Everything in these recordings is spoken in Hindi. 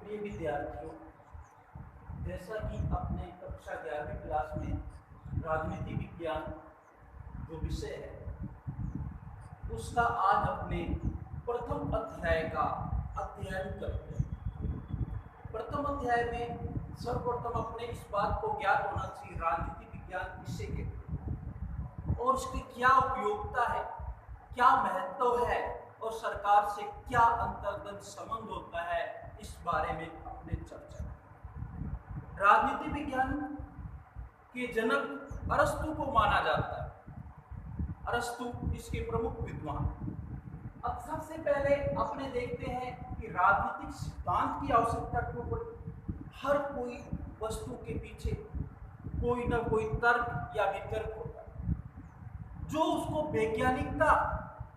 प्रिय विद्यार्थियों, जैसा कि अपने कक्षा 11वीं क्लास में राजनीति विज्ञान जो विषय है उसका आज अपने प्रथम अध्याय का अध्ययन करते हैं। प्रथम अध्याय में सर्वप्रथम अपने इस बात को ज्ञात होना चाहिए राजनीति विज्ञान किसे कहते और उसकी क्या उपयोगिता है, क्या महत्व है और सरकार से क्या अंतर्गत संबंध होता है, इस बारे में अपने चर्चा। राजनीति विज्ञान के जनक अरस्तु को माना जाता है। अरस्तु इसके प्रमुख विद्वान। अब सबसे पहले अपने देखते हैं कि राजनीतिक सिद्धांत की आवश्यकता क्यों पड़ी। हर कोई वस्तु के पीछे कोई ना कोई तर्क या वितर्क होता है जो उसको वैज्ञानिकता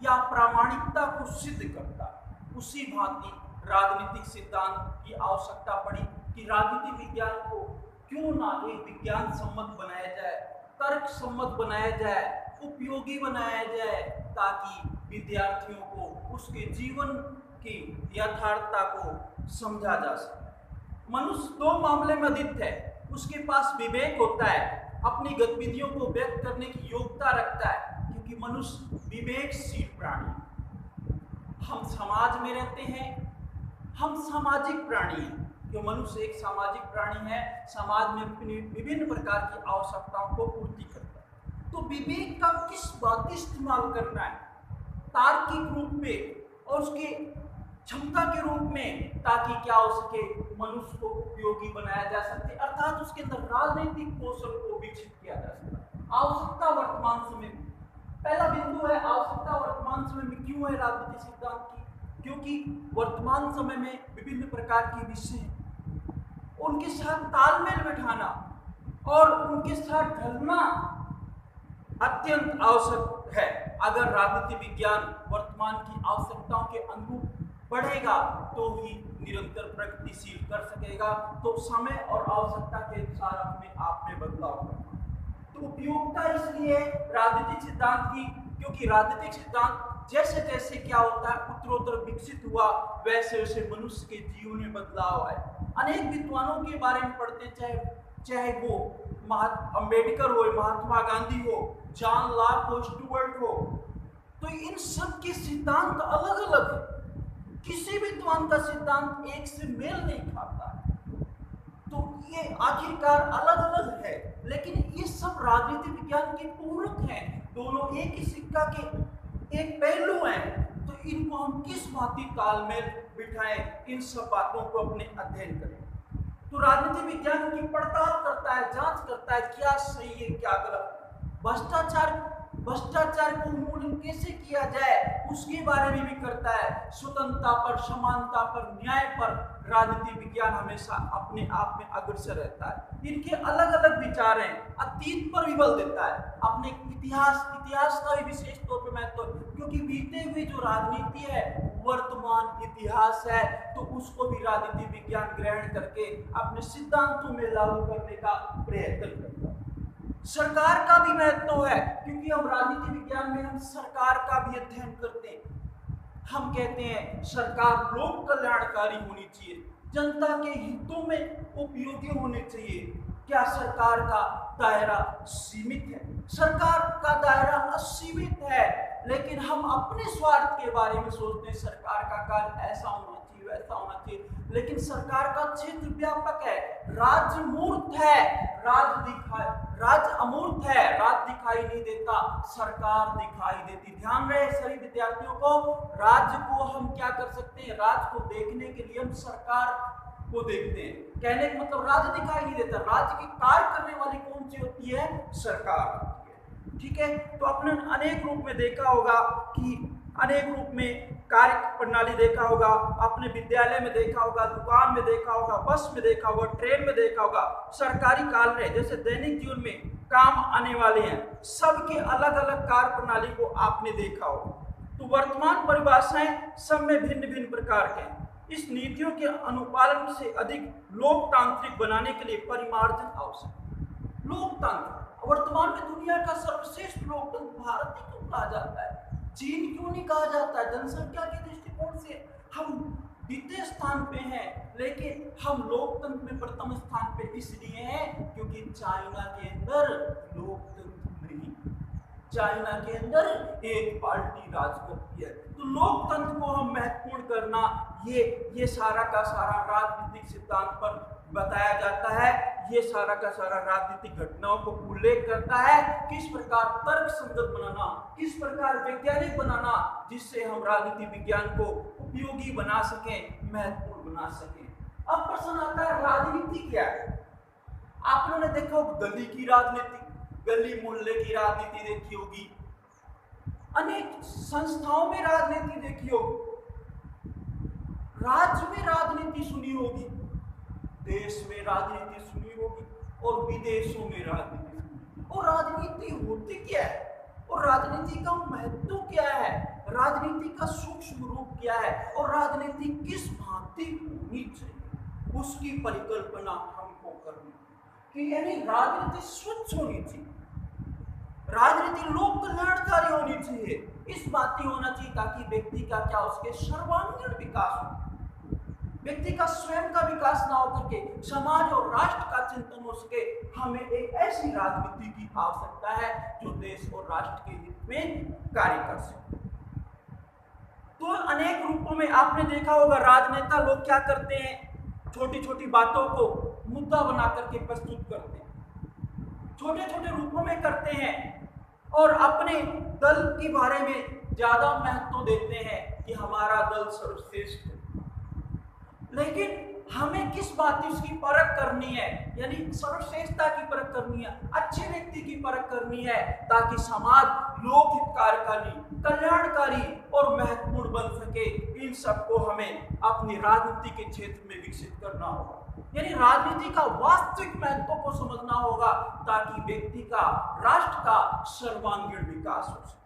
या प्रामाणिकता को सिद्ध करता है। उसी भांति राजनीतिक सिद्धांत की आवश्यकता पड़ी कि राजनीति विज्ञान को क्यों ना एक विज्ञान सम्मत बनाया जाए, तर्क सम्मत बनाया जाए, उपयोगी बनाया जाए, ताकि विद्यार्थियों को उसके जीवन की यथार्थता को समझा जा सके। मनुष्य दो मामले में अधिक है। उसके पास विवेक होता है, अपनी गतिविधियों को व्यक्त करने की योग्यता रखता है, क्योंकि मनुष्य विवेकशील प्राणी है। हम समाज में रहते हैं, हम सामाजिक प्राणी हैं। जो मनुष्य एक सामाजिक प्राणी है, समाज में अपनी विभिन्न प्रकार की आवश्यकताओं को पूर्ति करता है। तो विवेक का किस बात इस्तेमाल करना है, तार्किक रूप में और उसके क्षमता के रूप में, ताकि क्या हो सके, मनुष्य को उपयोगी बनाया जा सके, अर्थात उसके अंदर राजनीतिक कौशल को विकसित किया जा सके। आवश्यकता वर्तमान समय में पहला बिंदु है। आवश्यकता वर्तमान समय में क्यों है राजनीतिक सिद्धांत की? क्योंकि वर्तमान समय में विभिन्न प्रकार के विषय हैं, उनके साथ तालमेल बिठाना और उनके साथ ढलना अत्यंत आवश्यक है। अगर राजनीति विज्ञान वर्तमान की आवश्यकताओं के अनुरूप बढ़ेगा तो ही निरंतर प्रगतिशील कर सकेगा। तो समय और आवश्यकता के अनुसार अपने आप में बदलाव करना। तो उपयोगिता इसलिए राजनीतिक सिद्धांत की, क्योंकि राजनीतिक सिद्धांत जैसे जैसे क्या होता है उत्तरोत्तर विकसित हुआ, वैसे वैसे मनुष्य के जीवन में बदलाव आए। अनेक विद्वानों के बारे में पढ़ते, चाहे वो अम्बेडकर हो, महात्मा गांधी हो, जॉन लॉक हो, स्टुअर्ट हो, तो इन सब के सिद्धांत अलग अलग है। किसी विद्वान का सिद्धांत एक से मेल नहीं खाता है। तो ये आखिरकार अलग अलग है, लेकिन ये सब राजनीति विज्ञान के पूरक हैं। दोनों एक ही सिक्का के एक पहलू हैं। तो इनको हम किस भांति तालमेल बिठाएं, इन सब बातों को अपने अध्ययन करें। तो राजनीति विज्ञान की पड़ताल करता है, जांच करता है क्या सही है क्या गलत। भ्रष्टाचार को उन्मूलन कैसे किया जाए उसके बारे में भी करता है। स्वतंत्रता पर, समानता पर, न्याय पर राजनीति विज्ञान हमेशा अपने आप में अग्रसर रहता है। इनके अलग अलग विचार हैं। अतीत पर भी बल देता है, अपने इतिहास का भी विशेष तौर पर महत्व, क्योंकि बीते हुए जो राजनीति है वर्तमान इतिहास है, तो उसको भी राजनीति विज्ञान ग्रहण करके अपने सिद्धांतों में लागू करने का प्रयत्न करता है। सरकार का भी महत्व है, क्योंकि हम राजनीति विज्ञान में हम सरकार का भी अध्ययन करते हैं। हम कहते हैं सरकार लोक कल्याणकारी होनी चाहिए, जनता के हितों में उपयोगी होने चाहिए। क्या सरकार का दायरा सीमित है? सरकार का दायरा असीमित है, लेकिन हम अपने स्वार्थ के बारे में सोचते हैं सरकार का कार्य ऐसा होना चाहिए, वैसा होना चाहिए। लेकिन सरकार का क्षेत्र व्यापक है, राज्य मूर्त है, राज्य अमूर्त है, राज्य दिखाई नहीं देता, सरकार दिखाई देती। ध्यान रहे सभी विद्यार्थियों को, राज्य को हम क्या कर सकते हैं, राज्य को देखने के लिए हम सरकार को देखते हैं। कहने का मतलब राज्य दिखाई नहीं देता, राज्य की कार्य करने वाली कौन सी होती है? सरकार होती है। ठीक है, तो अपने अनेक रूप में देखा होगा कि अनेक रूप में कार्य प्रणाली देखा होगा, अपने विद्यालय में देखा होगा, दुकान में देखा होगा, बस में देखा होगा, ट्रेन में देखा होगा। सरकारी कार्य जैसे दैनिक जीवन में काम आने वाले हैं, सबके अलग अलग कार्य प्रणाली को आपने देखा होगा। तो वर्तमान परिभाषाएं सब में भिन्न भिन्न प्रकार के हैं। इस नीतियों के अनुपालन से अधिक लोकतांत्रिक बनाने के लिए परिमार्जन आवश्यक है। लोकतंत्र वर्तमान में दुनिया का सर्वश्रेष्ठ लोकतंत्र भारत ही क्यों कहा जाता है? चीन क्यों नहीं कहा जाता है? जनसंख्या के दृष्टिकोण से हम द्वितीय स्थान पे है, लेकिन हम लोकतंत्र में प्रथम स्थान पे इसलिए हैं क्योंकि चाइना के अंदर लोकतंत्र नहीं, चाइना के अंदर एक पार्टी राज करती है। तो लोकतंत्र को हम महत्वपूर्ण करना, ये सारा का सारा राजनीतिक सिद्धांत पर बताया जाता है। ये सारा का सारा राजनीतिक घटनाओं को उल्लेख करता है, किस प्रकार तर्क संगत बनाना, किस प्रकार वैज्ञानिक बनाना, जिससे हम राजनीति विज्ञान को उपयोगी बना सकें, महत्वपूर्ण बना सकें। अब प्रश्न आता है राजनीति क्या है। आप लोगों ने देखा होगा गली की राजनीति, गली मोहल्ले की राजनीति देखी होगी, अनेक संस्थाओं में राजनीति देखी होगी, राज्य में राजनीति सुनी होगी, देश में राजनीति सुनी होगी और विदेशों में राजनीति सुनी। और राजनीति होती क्या है और राजनीति का महत्व क्या है, राजनीति का सूक्ष्म रूप क्या है और राजनीति किस भांति होनी चाहिए, उसकी परिकल्पना हमको करनी कि यानी राजनीति स्वच्छ होनी चाहिए, राजनीति लोक कल्याणकारी होनी चाहिए, इस बात की होना चाहिए ताकि व्यक्ति का क्या, उसके सर्वांगीण विकास हो, व्यक्ति का स्वयं का विकास ना होकर के समाज और राष्ट्र का चिंतन हो सके। हमें एक ऐसी राजनीति की आवश्यकता है जो देश और राष्ट्र के हित में कार्य कर सके। तो अनेक रूपों में आपने देखा होगा राजनेता लोग क्या करते हैं, छोटी छोटी बातों को मुद्दा बना करके प्रस्तुत करते हैं, छोटे छोटे रूपों में करते हैं और अपने दल के बारे में ज्यादा महत्व देते हैं कि हमारा दल सर्वश्रेष्ठ है। लेकिन हमें किस बात की उसकी परख करनी है, यानी सर्वश्रेष्ठता की परख करनी है, अच्छे व्यक्ति की परख करनी है, ताकि समाज लोक हितकारी, कल्याणकारी और महत्वपूर्ण बन सके। इन सबको हमें अपनी राजनीति के क्षेत्र में विकसित करना होगा, यानी राजनीति का वास्तविक महत्व को समझना होगा ताकि व्यक्ति का, राष्ट्र का सर्वांगीण विकास हो सके।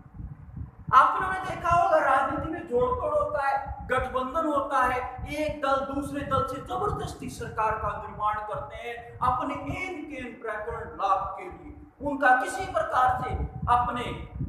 आप लोगों ने देखा होगा राजनीति में जोड़तोड़ होता है, गठबंधन होता है, एक दल दूसरे दल से जबरदस्ती सरकार का निर्माण करते हैं अपने एन प्रकरण लाभ के लिए, उनका किसी प्रकार से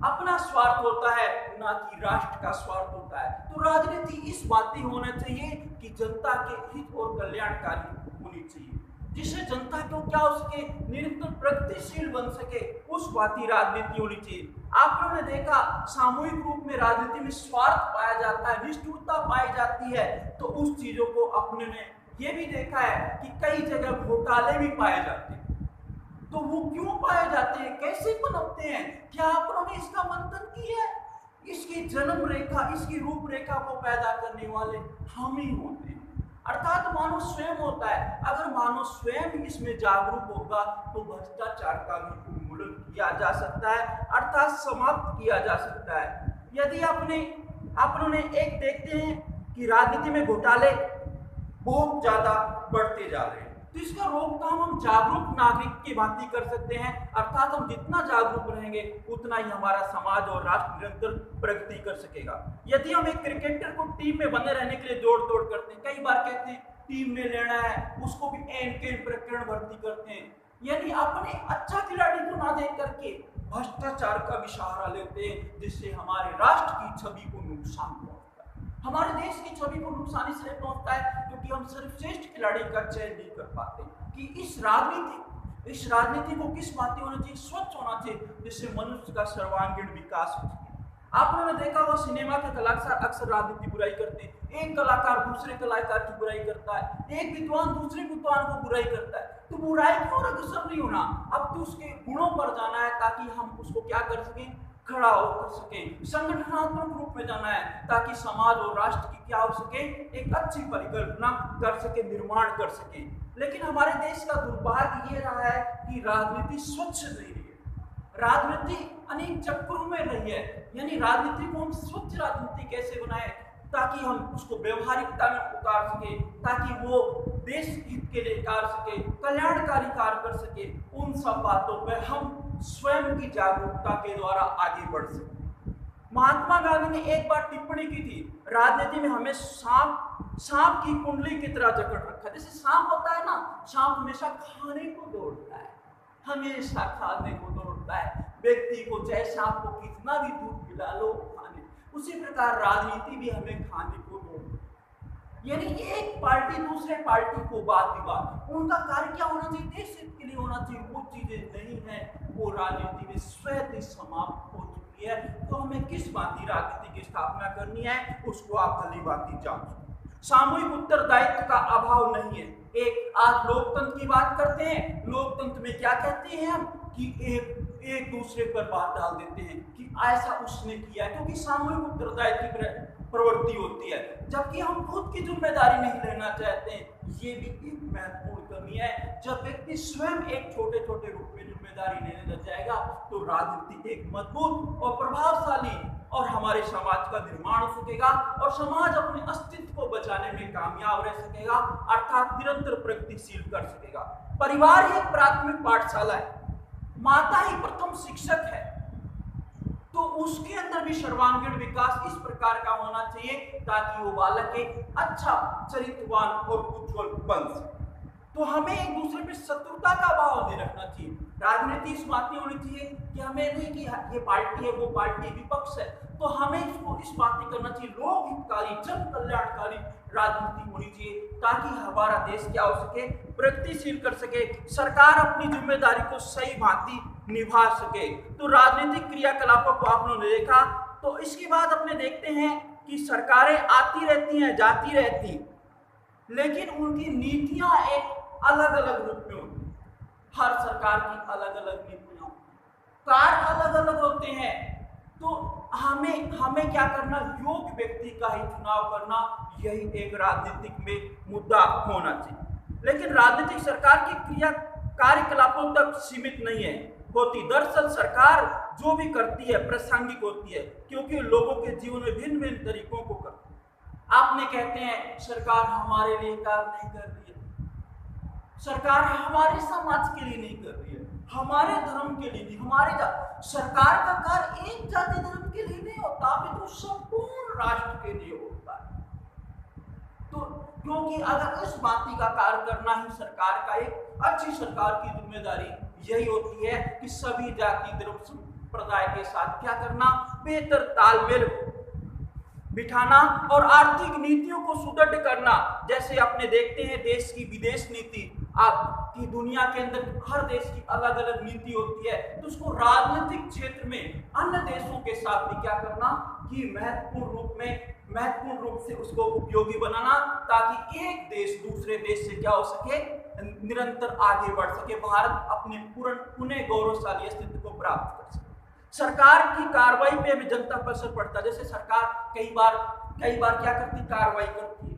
अपना स्वार्थ होता है, ना कि राष्ट्र का स्वार्थ होता है। तो राजनीति इस बात की होना चाहिए कि जनता के हित और कल्याणकारी होनी चाहिए, जिससे जनता को क्या, उसके निरंतर प्रगतिशील बन सके, उस बात की राजनीति होनी चाहिए। आप लोगों ने देखा सामूहिक रूप में राजनीति में स्वार्थ पाया जाता है, निष्ठुरता पाई जाती है, तो उस चीजों को अपने ने ये भी देखा है कि कई जगह घोटाले भी पाए जाते हैं। तो वो क्यों पाए जाते हैं, कैसे पनपते हैं, क्या आप लोगों ने इसका मंथन किया है? इसकी जन्म रेखा, इसकी रूपरेखा को पैदा करने वाले हम ही होते हैं, अर्थात मानव स्वयं होता है। अगर मानव स्वयं इसमें जागरूक होगा तो भ्रष्टाचार का भी उन्मूलन किया जा सकता है, अर्थात समाप्त किया जा सकता है। यदि आप लोगों ने एक देखते हैं कि राजनीति में घोटाले बहुत ज्यादा बढ़ते जा रहे हैं, तो इसका रोकथाम हम जागरूक नागरिक की भांति कर सकते हैं, अर्थात हम जितना जागरूक रहेंगे उतना ही हमारा समाज और राष्ट्र निरंतर प्रगति कर सकेगा। यदि हम एक क्रिकेटर को टीम में बने रहने के लिए जोड़ तोड़ करते हैं, कई बार कहते हैं टीम में लेना है, उसको भी एन प्रकरण भर्ती करते हैं, यानी अपने अच्छा खिलाड़ी को ना देख करके भ्रष्टाचार का भी सहारा लेते हैं, जिससे हमारे राष्ट्र की छवि को नुकसान पहुंचता है, हमारे देश की छवि को नुकसान इसलिए पहुंचता है क्योंकि हम सर्वश्रेष्ठ खिलाड़ी का चयन नहीं कर पाते। कि इस राजनीति को किस बात होना चाहिए, स्वच्छ होना चाहिए, जिससे मनुष्य का सर्वांगीण विकास हो सके। आप लोगों ने देखा होगा सिनेमा के कलाकार अक्सर राजनीति बुराई करते हैं, एक कलाकार दूसरे कलाकार की बुराई करता है, एक विद्वान दूसरे विद्वान को बुराई करता है। तो बुराई की ओर अग्रसर नहीं होना, अब तो उसके गुणों पर जाना है ताकि हम उसको क्या कर सकें, खड़ा होकर सके, संगठनात्मक रूप में जाना है ताकि समाज और राष्ट्र की क्या हो सके, एक अच्छी परिकल्पना कर सके, निर्माण कर सके। लेकिन हमारे देश का दुर्भाग्य ये रहा है कि राजनीति स्वच्छ नहीं रही है, राजनीति अनेक चक्रों में रही है। यानी राजनीति को हम स्वच्छ राजनीति कैसे बनाए ताकि हम उसको व्यवहारिकता में उतार सके, ताकि वो देश हित के लिए कार्य सके, कल्याणकारी कार्य कर सके। उन सब बातों पर हम स्वयं की जागरूकता के द्वारा आगे बढ़ सके। महात्मा गांधी ने एक बार टिप्पणी की थी, राजनीति में हमें सांप की कुंडली की तरह जकड़ रखा। जैसे सांप होता है ना, सांप हमेशा खाने को दौड़ता है, हमेशा खाने को दौड़ता है, व्यक्ति को चाहे सांप को कितना भी दूध पिला लो खाने, उसी प्रकार राजनीति भी हमें खाने को दौड़ती है। यानी एक पार्टी दूसरे पार्टी को वाद विवाद, उनका कार्य क्या होना चाहिए, देश हित के लिए होना चाहिए, वो चीजें नहीं है, वो राजनीति में स्वतः समाप्त हो चुकी है। तो हमें किस बात की राजनीति की स्थापना करनी है, उसको आप भली बात जान। सामूहिक उत्तरदायित्व का अभाव नहीं है। एक आज लोकतंत्र की बात करते हैं, लोकतंत्र में क्या कहते हैं हम कि एक दूसरे पर बात डाल देते हैं कि ऐसा उसने किया, क्योंकि सामूहिक उत्तरदायित्व की प्रवृत्ति होती है, जबकि हम खुद की जिम्मेदारी नहीं लेना चाहते हैं। ये भी एक महत्वपूर्ण कमी है। जब व्यक्ति स्वयं एक छोटे छोटे रूप में जिम्मेदारी लेने लग जाएगा तो राजनीति एक मजबूत और प्रभावशाली और हमारे समाज का निर्माण हो सकेगा और समाज अपने अस्तित्व को बचाने में कामयाब रह सकेगा, अर्थात निरंतर प्रगतिशील कर सकेगा। परिवार ही प्राथमिक पाठशाला है, माता ही प्रथम शिक्षक है, तो उसके अंदर भी सर्वांगीण विकास इस प्रकार का होना चाहिए ताकि वो बालक एक अच्छा चरित्रवान और उज्जवल बन सके। तो हमें एक दूसरे पे शत्रुता का भाव नहीं रखना चाहिए। राजनीति इस बात की होनी चाहिए कि हमें नहीं कि ये पार्टी है वो पार्टी विपक्ष है, तो हमें इसको इस बात की करना चाहिए लोक हितकारी जन कल्याणकारी राजनीति होनी चाहिए ताकि हमारा देश क्या हो सके, प्रगतिशील कर सके, सरकार अपनी जिम्मेदारी को सही भांति निभा सके। तो राजनीतिक क्रियाकलापों को आप लोगों ने देखा। तो इसके बाद अपने देखते हैं कि सरकारें आती रहती हैं जाती रहती, लेकिन उनकी नीतियां एक अलग अलग रूप में होती हैं। हर सरकार की अलग अलग नीतियां, कार्य अलग अलग होते हैं। तो हमें क्या करना, योग्य व्यक्ति का ही चुनाव करना, यही एक राजनीतिक में मुद्दा होना चाहिए। लेकिन राजनीतिक सरकार की क्रिया कार्यकलापों तक सीमित नहीं है होती। दरअसल सरकार जो भी करती है प्रासंगिक होती है, क्योंकि लोगों के जीवन में भिन्न भिन्न तरीकों को करती है। आपने कहते हैं सरकार हमारे लिए कार्य नहीं कर रही है, सरकार हमारे समाज के लिए नहीं कर रही है, हमारे धर्म के लिए नहीं, सरकार का कार्य एक जाति धर्म के लिए नहीं होता, अभी तो संपूर्ण राष्ट्र के लिए होता है। तो क्योंकि अगर इस बात का कार्य करना ही सरकार का एक अच्छी सरकार की जिम्मेदारी यही होती है कि सभी जाति धर्म संप्रदाय के साथ क्या करना, बेहतर तालमेल बिठाना और आर्थिक नीतियों को सुदृढ़ करना। जैसे अपने देखते हैं देश की विदेश नीति, आपकी दुनिया के अंदर हर देश की अलग अलग नीति होती है, तो उसको राजनीतिक क्षेत्र में अन्य देशों के साथ भी क्या करना कि महत्वपूर्ण रूप से उसको उपयोगी बनाना, ताकि एक देश दूसरे देश से क्या हो सके, निरंतर आगे बढ़ सके, भारत अपने पुनः गौरवशाली अस्तित्व को प्राप्त कर सके। सरकार की कार्रवाई पे भी जनता पर असर पड़ता है। जैसे सरकार कई बार क्या करती, कार्रवाई करती है।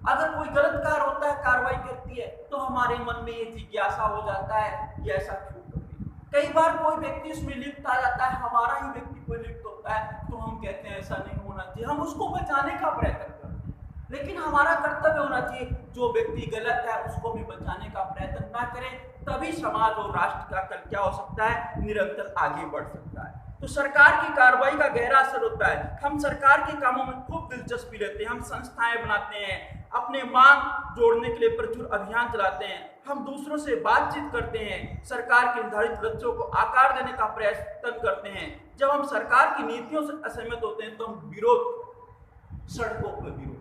अगर कोई गलत कार्य होता है कार्रवाई करती है, तो हमारे मन में ये जिज्ञासा हो जाता है कि ऐसा क्यों करती है। कई बार कोई व्यक्ति उसमें लिप्त आ जाता है, हमारा ही व्यक्ति कोई लिप्त होता है, तो हम कहते हैं ऐसा नहीं होना चाहिए, हम उसको बचाने का प्रयत्न करते हैं। लेकिन हमारा कर्तव्य होना चाहिए जो व्यक्ति गलत है उसको भी बचाने का प्रयत्न ना करें, तभी समाज और राष्ट्र का कल क्या हो सकता है, निरंतर आगे बढ़ सकता है। तो सरकार की कार्रवाई का गहरा असर होता है। हम सरकार के कामों में खूब दिलचस्पी लेते हैं, हम संस्थाएं बनाते हैं, अपने मांग जोड़ने के लिए प्रचुर अभियान चलाते हैं, हम दूसरों से बातचीत करते हैं, सरकार के निर्धारित लक्ष्यों को आकार देने का प्रयत्न करते हैं। जब हम सरकार की नीतियों से असहमत होते हैं तो हम विरोध, सड़कों पर विरोध,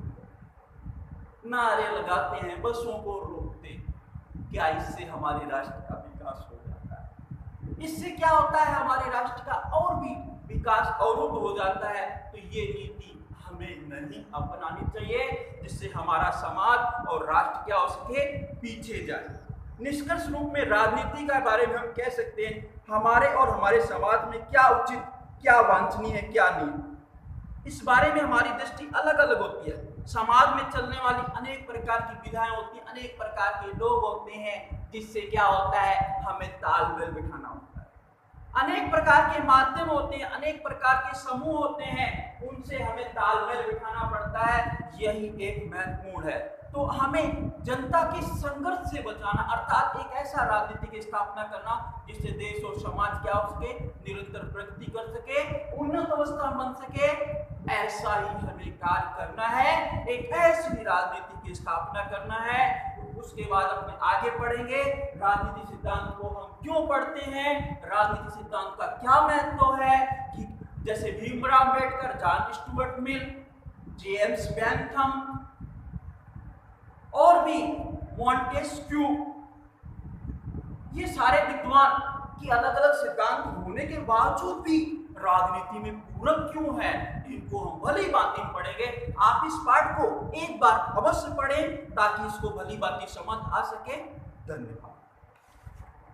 नारे लगाते हैं, बसों को रोकते हैं। क्या इससे हमारे राष्ट्र का विकास हो जाता है? इससे क्या होता है, हमारे राष्ट्र का और भी विकास अवरुद्ध हो जाता है। तो ये नीति हमें नहीं अपनानी चाहिए, जिससे हमारा समाज और राष्ट्र क्या हो सके, पीछे जाए। निष्कर्ष रूप में राजनीति के बारे में हम कह सकते हैं हमारे और हमारे समाज में क्या उचित, क्या वांछनीय है, क्या नहीं, इस बारे में हमारी दृष्टि अलग अलग होती है। समाज में चलने वाली अनेक प्रकार की विधाएं होती हैं, अनेक प्रकार के लोग होते हैं, जिससे क्या होता है, हमें तालमेल बिठाना होता है। अनेक प्रकार के माध्यम होते हैं, अनेक प्रकार के समूह होते हैं, उनसे हमें तालमेल बिठाना पड़ता है, यही एक महत्वपूर्ण है। तो हमें जनता के संघर्ष से बचाना, अर्थात एक ऐसा राजनीति की स्थापना करना जिससे देश और समाज क्या हो सके, निरंतर प्रगति कर सके, उन्नत अवस्था बन सके, ऐसा ही हमें कार्य करना है। एक ऐसी राजनीति की स्थापना करना है। उसके बाद अपने आगे पढ़ेंगे राजनीति सिद्धांत को हम क्यों पढ़ते हैं, राजनीति सिद्धांत का क्या महत्व है, कि जैसे Bhimrao Ambedkar, John Stuart Mill, James Bentham, भी, मॉन्टेस्क्यू, ये सारे विद्वान की अलग अलग सिद्धांत होने के बावजूद भी राजनीति में पूरक क्यों है, इनको हम भली बातें पढ़ेंगे। आप इस पाठ को एक बार अवश्य पढ़ें ताकि इसको भली बातें समझ आ सके। धन्यवाद।